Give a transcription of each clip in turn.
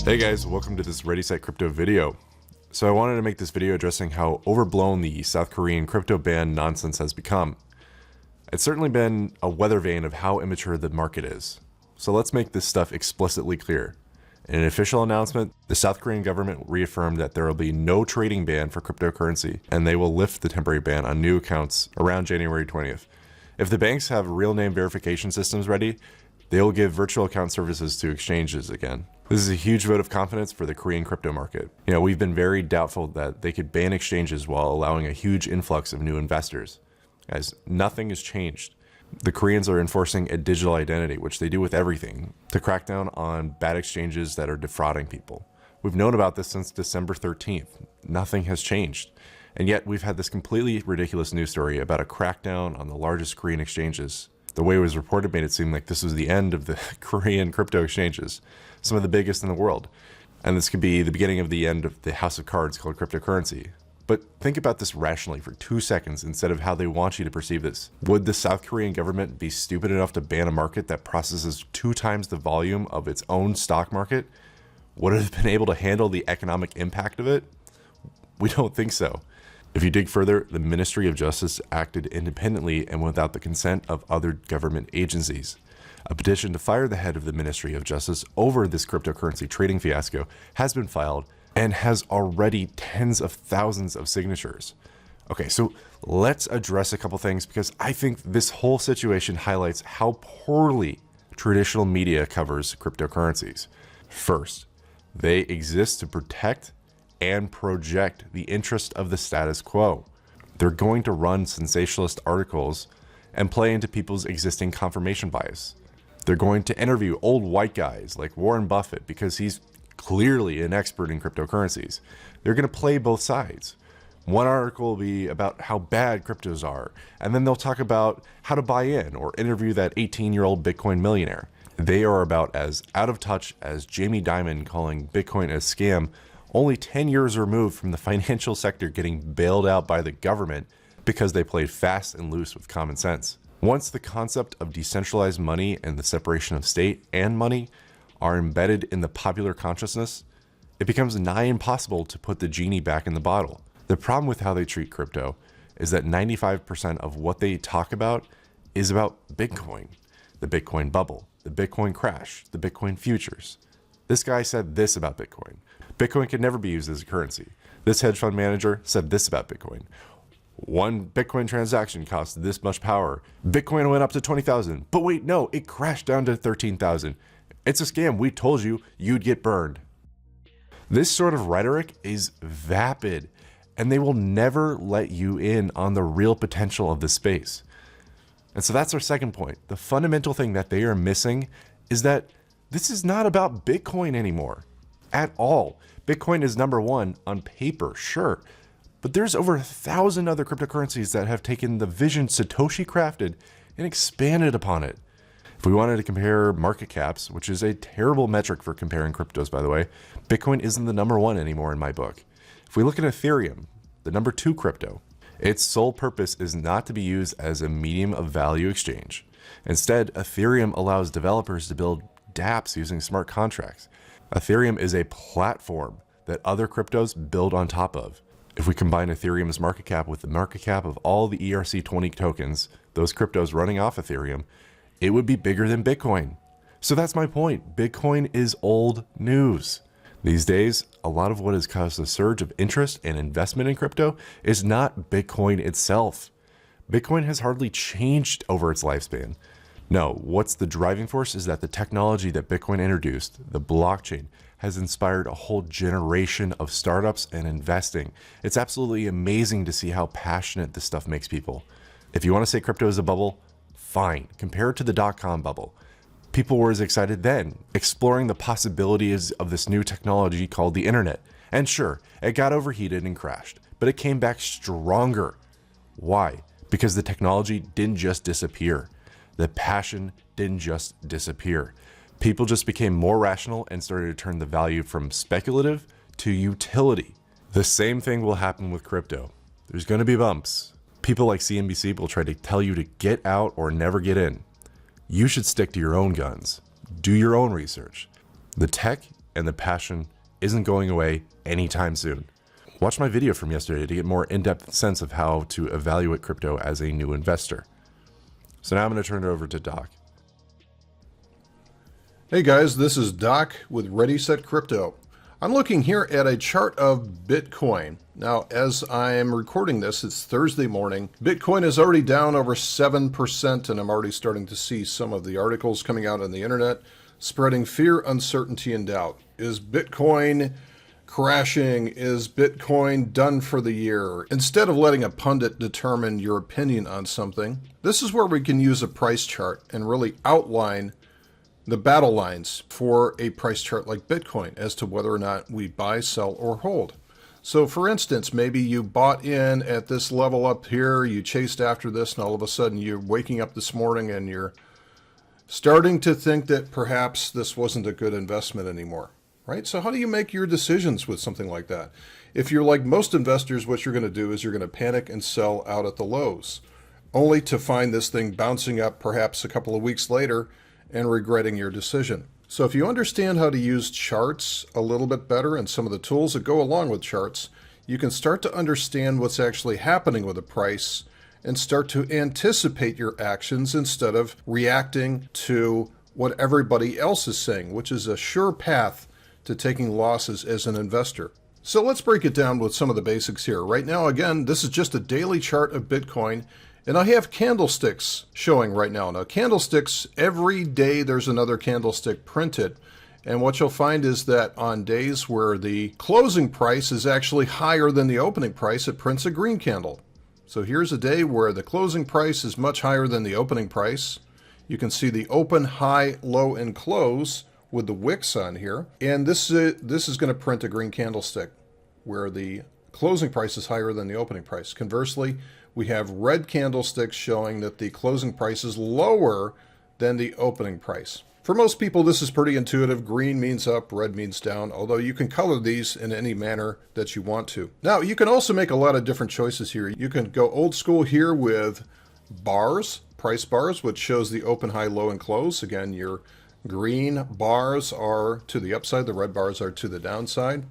Hey guys, welcome to this Ready Set Crypto video. So I wanted to make this video addressing how overblown the South Korean crypto ban nonsense has become. It's certainly been a weather vane of how immature the market is. So let's make this stuff explicitly clear. In an official announcement, the South Korean government reaffirmed that there will be no trading ban for cryptocurrency, and they will lift the temporary ban on new accounts around January 20th. If the banks have real name verification systems ready, they will give virtual account services to exchanges again. This is a huge vote of confidence for the Korean crypto market. We've been very doubtful that they could ban exchanges while allowing a huge influx of new investors. Guys, nothing has changed. The Koreans are enforcing a digital identity, which they do with everything, to crack down on bad exchanges that are defrauding people. We've known about this since December 13th. Nothing has changed. And yet we've had this completely ridiculous news story about a crackdown on the largest Korean exchanges. The way it was reported made it seem like this was the end of the Korean crypto exchanges, some of the biggest in the world. And this could be the beginning of the end of the house of cards called cryptocurrency. But think about this rationally for 2 seconds instead of how they want you to perceive this. Would the South Korean government be stupid enough to ban a market that processes 2 times the volume of its own stock market? Would it have been able to handle the economic impact of it? We don't think so. If you dig further, the Ministry of Justice acted independently and without the consent of other government agencies. A petition to fire the head of the Ministry of Justice over this cryptocurrency trading fiasco has been filed and has already tens of thousands of signatures. Okay, so let's address a couple things because I think this whole situation highlights how poorly traditional media covers cryptocurrencies. First, they exist to protect and project the interest of the status quo. They're going to run sensationalist articles and play into people's existing confirmation bias. They're going to interview old white guys like Warren Buffett because he's clearly an expert in cryptocurrencies. They're going to play both sides. One article will be about how bad cryptos are, and then they'll talk about how to buy in or interview that 18-year-old Bitcoin millionaire. They are about as out of touch as Jamie Dimon calling Bitcoin a scam, only 10 years removed from the financial sector getting bailed out by the government because they played fast and loose with common sense. Once the concept of decentralized money and the separation of state and money are embedded in the popular consciousness, it becomes nigh impossible to put the genie back in the bottle. The problem with how they treat crypto is that 95% of what they talk about is about Bitcoin, the Bitcoin bubble, the Bitcoin crash, the Bitcoin futures. This guy said this about Bitcoin. Bitcoin can never be used as a currency. This hedge fund manager said this about Bitcoin. One Bitcoin transaction cost this much power. Bitcoin went up to 20,000. But wait, no, it crashed down to 13,000. It's a scam. We told you you'd get burned. This sort of rhetoric is vapid, and they will never let you in on the real potential of the space. And so that's our second point. The fundamental thing that they are missing is that this is not about Bitcoin anymore at all. Bitcoin is number one on paper, sure, but there's over 1,000 other cryptocurrencies that have taken the vision Satoshi crafted and expanded upon it. If we wanted to compare market caps, which is a terrible metric for comparing cryptos, by the way, Bitcoin isn't the number one anymore in my book. If we look at Ethereum, the number 2 crypto, its sole purpose is not to be used as a medium of value exchange. Instead, Ethereum allows developers to build dApps using smart contracts. Ethereum is a platform that other cryptos build on top of. If we combine Ethereum's market cap with the market cap of all the ERC20 tokens, those cryptos running off Ethereum, it would be bigger than Bitcoin. So that's my point. Bitcoin is old news. These days, a lot of what has caused a surge of interest and investment in crypto is not Bitcoin itself. Bitcoin has hardly changed over its lifespan. No, what's the driving force is that the technology that Bitcoin introduced, the blockchain, has inspired a whole generation of startups and investing. It's absolutely amazing to see how passionate this stuff makes people. If you want to say crypto is a bubble, fine. Compare it to the dot-com bubble. People were as excited then, exploring the possibilities of this new technology called the internet. And sure, it got overheated and crashed, but it came back stronger. Why? Because the technology didn't just disappear. The passion didn't just disappear. People just became more rational and started to turn the value from speculative to utility. The same thing will happen with crypto. There's going to be bumps. People like CNBC will try to tell you to get out or never get in. You should stick to your own guns. Do your own research. The tech and the passion isn't going away anytime soon. Watch my video from yesterday to get more in-depth sense of how to evaluate crypto as a new investor. So now I'm going to turn it over to Doc. Hey guys, this is Doc with Ready Set Crypto. I'm looking here at a chart of Bitcoin. Now, as I'm recording this, it's Thursday morning. Bitcoin is already down over 7%, and I'm already starting to see some of the articles coming out on the internet spreading fear, uncertainty, and doubt. Is Bitcoin crashing? Is Bitcoin done for the year? Instead of letting a pundit determine your opinion on something, this is where we can use a price chart and really outline the battle lines for a price chart like Bitcoin as to whether or not we buy, sell, or hold. So for instance, maybe you bought in at this level up here, you chased after this, and all of a sudden you're waking up this morning and you're starting to think that perhaps this wasn't a good investment anymore, right? So how do you make your decisions with something like that? If you're like most investors, what you're going to do is you're going to panic and sell out at the lows, only to find this thing bouncing up perhaps a couple of weeks later and regretting your decision. So if you understand how to use charts a little bit better and some of the tools that go along with charts, you can start to understand what's actually happening with the price and start to anticipate your actions instead of reacting to what everybody else is saying, which is a sure path to taking losses as an investor. So let's break it down with some of the basics here. Right now, again, this is just a daily chart of Bitcoin. And I have candlesticks showing right now. Now, candlesticks, every day there's another candlestick printed. And what you'll find is that on days where the closing price is actually higher than the opening price, it prints a green candle. So here's a day where the closing price is much higher than the opening price. You can see the open, high, low, and close with the wicks on here. And this is going to print a green candlestick where the closing price is higher than the opening price. Conversely, we have red candlesticks showing that the closing price is lower than the opening price. For most people, this is pretty intuitive. Green means up, red means down, although you can color these in any manner that you want to. Now, you can also make a lot of different choices here. You can go old school here with bars, price bars, which shows the open, high, low, and close. Again, your green bars are to the upside, the red bars are to the downside.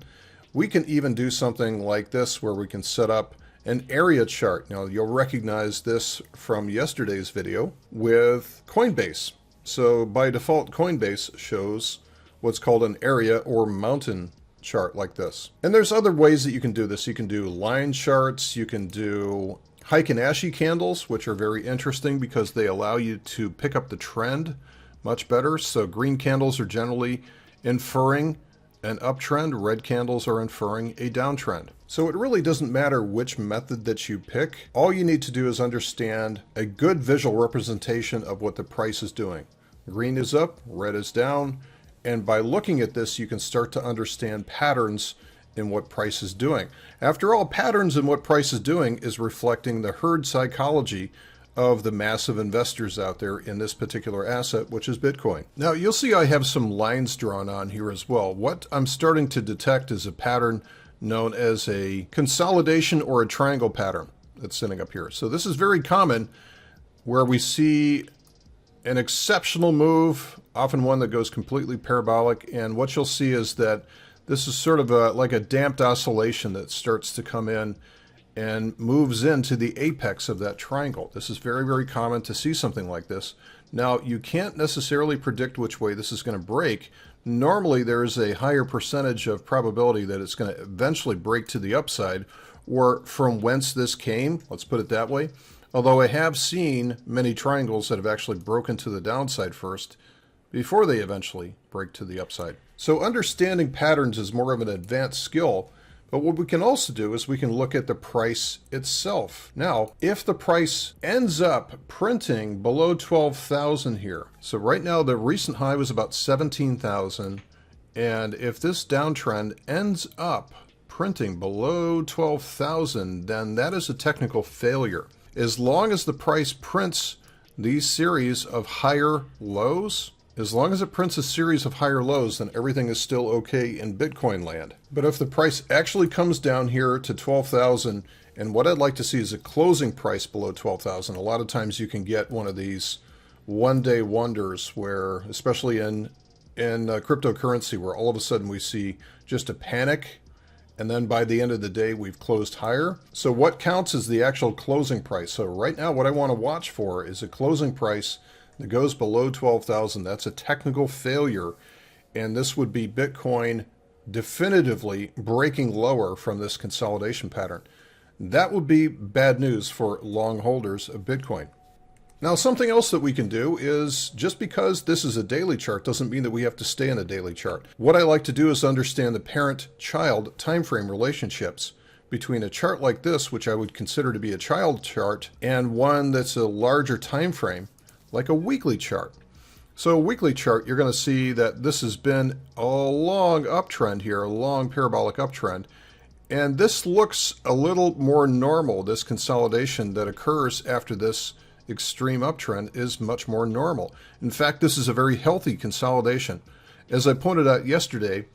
We can even do something like this where we can set up an area chart. Now, you'll recognize this from yesterday's video with Coinbase. So by default, Coinbase shows what's called an area or mountain chart like this. And there's other ways that you can do this. You can do line charts. You can do Heikin-Ashi candles, which are very interesting because they allow you to pick up the trend much better. So green candles are generally inferring an uptrend, red candles are inferring a downtrend. So it really doesn't matter which method that you pick. All you need to do is understand a good visual representation of what the price is doing. Green is up, red is down, and by looking at this, you can start to understand patterns in what price is doing. After all, patterns in what price is doing is reflecting the herd psychology of the massive investors out there in this particular asset, which is Bitcoin. Now, you'll see I have some lines drawn on here as well. What I'm starting to detect is a pattern known as a consolidation or a triangle pattern that's sitting up here. So this is very common where we see an exceptional move, often one that goes completely parabolic. And what you'll see is that this is sort of like a damped oscillation that starts to come in and moves into the apex of that triangle. This is very, very common to see something like this. Now, you can't necessarily predict which way this is going to break. Normally, there is a higher percentage of probability that it's going to eventually break to the upside, or from whence this came, let's put it that way. Although I have seen many triangles that have actually broken to the downside first before they eventually break to the upside. So understanding patterns is more of an advanced skill. But what we can also do is we can look at the price itself. Now, if the price ends up printing below 12,000 here, so right now the recent high was about 17,000, and if this downtrend ends up printing below 12,000, then that is a technical failure. As long as the price prints these series of higher lows, as long as it prints a series of higher lows, then everything is still okay in Bitcoin land. But if the price actually comes down here to 12,000, and what I'd like to see is a closing price below 12,000, a lot of times you can get one of these one-day wonders where, especially in in cryptocurrency where all of a sudden we see just a panic, and then by the end of the day we've closed higher. So what counts is the actual closing price. So right now what I want to watch for is a closing price that goes below 12,000. That's a technical failure, and this would be Bitcoin definitively breaking lower from this consolidation pattern. That would be bad news for long holders of Bitcoin. Now, something else that we can do is, just because this is a daily chart doesn't mean that we have to stay in a daily chart. What I like to do is understand the parent-child time frame relationships between a chart like this, which I would consider to be a child chart, and one that's a larger time frame, like a weekly chart. So a weekly chart, you're going to see that this has been a long uptrend here, a long parabolic uptrend. And this looks a little more normal. This consolidation that occurs after this extreme uptrend is much more normal. In fact, this is a very healthy consolidation. As I pointed out yesterday,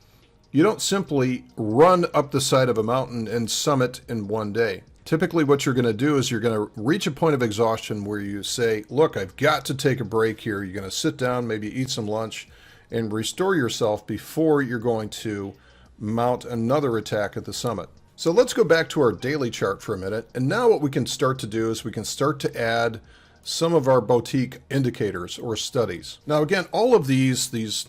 you don't simply run up the side of a mountain and summit in one day. Typically what you're going to do is you're going to reach a point of exhaustion where you say, look, I've got to take a break here. You're going to sit down, maybe eat some lunch, and restore yourself before you're going to mount another attack at the summit. So let's go back to our daily chart for a minute. And now what we can start to do is we can start to add some of our boutique indicators or studies. Now again, all of these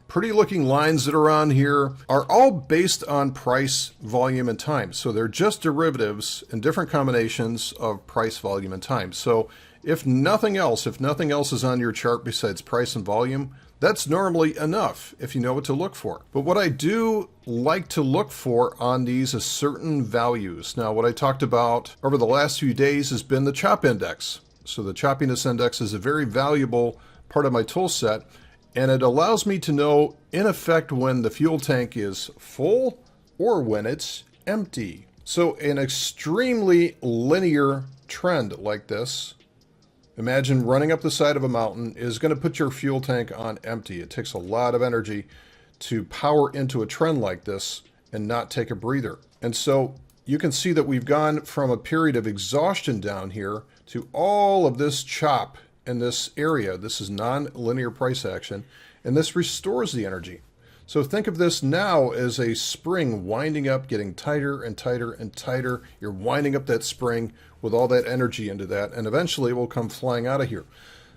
pretty looking lines that are on here are all based on price, volume, and time. So they're just derivatives and different combinations of price, volume, and time. So if nothing else is on your chart besides price and volume, that's normally enough if you know what to look for. But what I do like to look for on these is certain values. Now, what I talked about over the last few days has been the chop index. So the choppiness index is a very valuable part of my tool set, and it allows me to know, in effect, when the fuel tank is full or when it's empty. So an extremely linear trend like this, imagine running up the side of a mountain, is going to put your fuel tank on empty. It takes a lot of energy to power into a trend like this and not take a breather. And so you can see that we've gone from a period of exhaustion down here to all of this chop in this area. This is non-linear price action, and this restores the energy. So think of this now as a spring winding up, getting tighter and tighter and tighter. You're winding up that spring with all that energy into that, and eventually it will come flying out of here.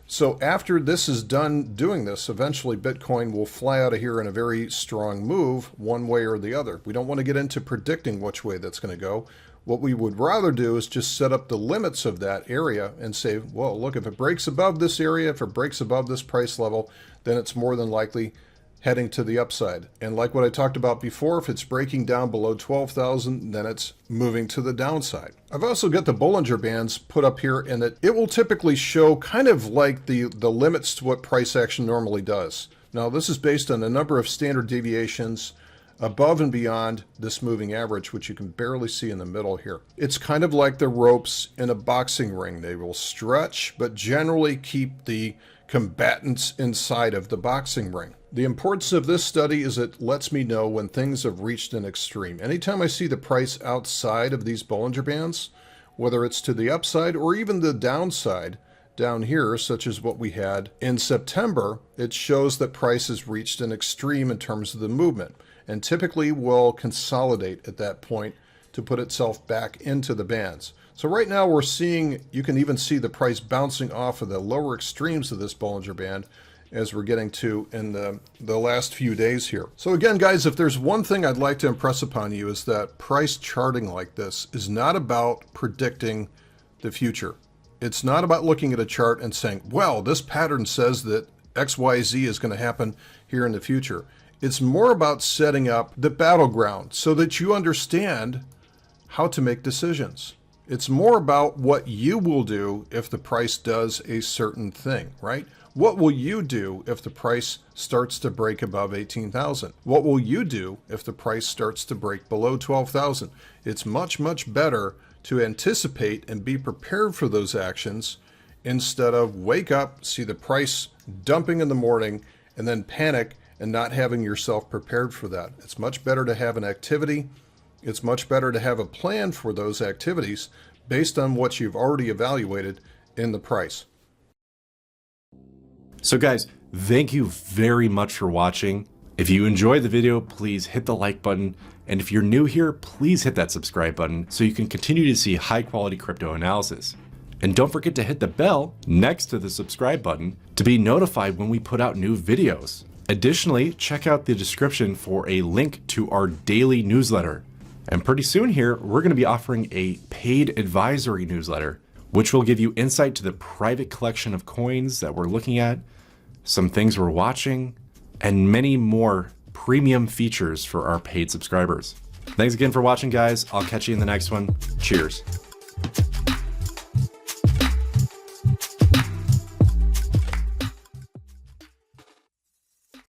So after this is done doing this, eventually Bitcoin will fly out of here in a very strong move, one way or the other. We don't want to get into predicting which way that's going to go. What we would rather do is just set up the limits of that area and say, well, look, if it breaks above this area, if it breaks above this price level, then it's more than likely heading to the upside. And like what I talked about before, if it's breaking down below 12,000, then it's moving to the downside. I've also got the Bollinger Bands put up here, and it will typically show kind of like the limits to what price action normally does. Now, this is based on a number of standard deviations above and beyond this moving average, which you can barely see in the middle here. It's kind of like the ropes in a boxing ring. They will stretch, but generally keep the combatants inside of the boxing ring. The importance of this study is it lets me know when things have reached an extreme. Anytime I see the price outside of these Bollinger Bands, whether it's to the upside or even the downside down here, such as what we had in September, it shows that price has reached an extreme in terms of the movement, and typically will consolidate at that point to put itself back into the bands. So right now we're seeing, you can even see the price bouncing off of the lower extremes of this Bollinger Band as we're getting to in the last few days here. So again, guys, if there's one thing I'd like to impress upon you is that price charting like this is not about predicting the future. It's not about looking at a chart and saying, well, this pattern says that XYZ is going to happen here in the future. It's more about setting up the battleground so that you understand how to make decisions. It's more about what you will do if the price does a certain thing, right? What will you do if the price starts to break above 18,000? What will you do if the price starts to break below 12,000? It's much, much better to anticipate and be prepared for those actions instead of wake up, see the price dumping in the morning, and then panic and not having yourself prepared for that. It's much better to have an activity. It's much better to have a plan for those activities based on what you've already evaluated in the price. So guys, Thank you very much for watching. If you enjoyed the video, please hit the like button. And if you're new here, please hit that subscribe button so you can continue to see high quality crypto analysis. And don't forget to hit the bell next to the subscribe button to be notified when we put out new videos. Additionally, check out the description for a link to our daily newsletter. And pretty soon here, we're going to be offering a paid advisory newsletter, which will give you insight to the private collection of coins that we're looking at, some things we're watching, and many more premium features for our paid subscribers. Thanks again for watching, guys. I'll catch you in the next one. Cheers.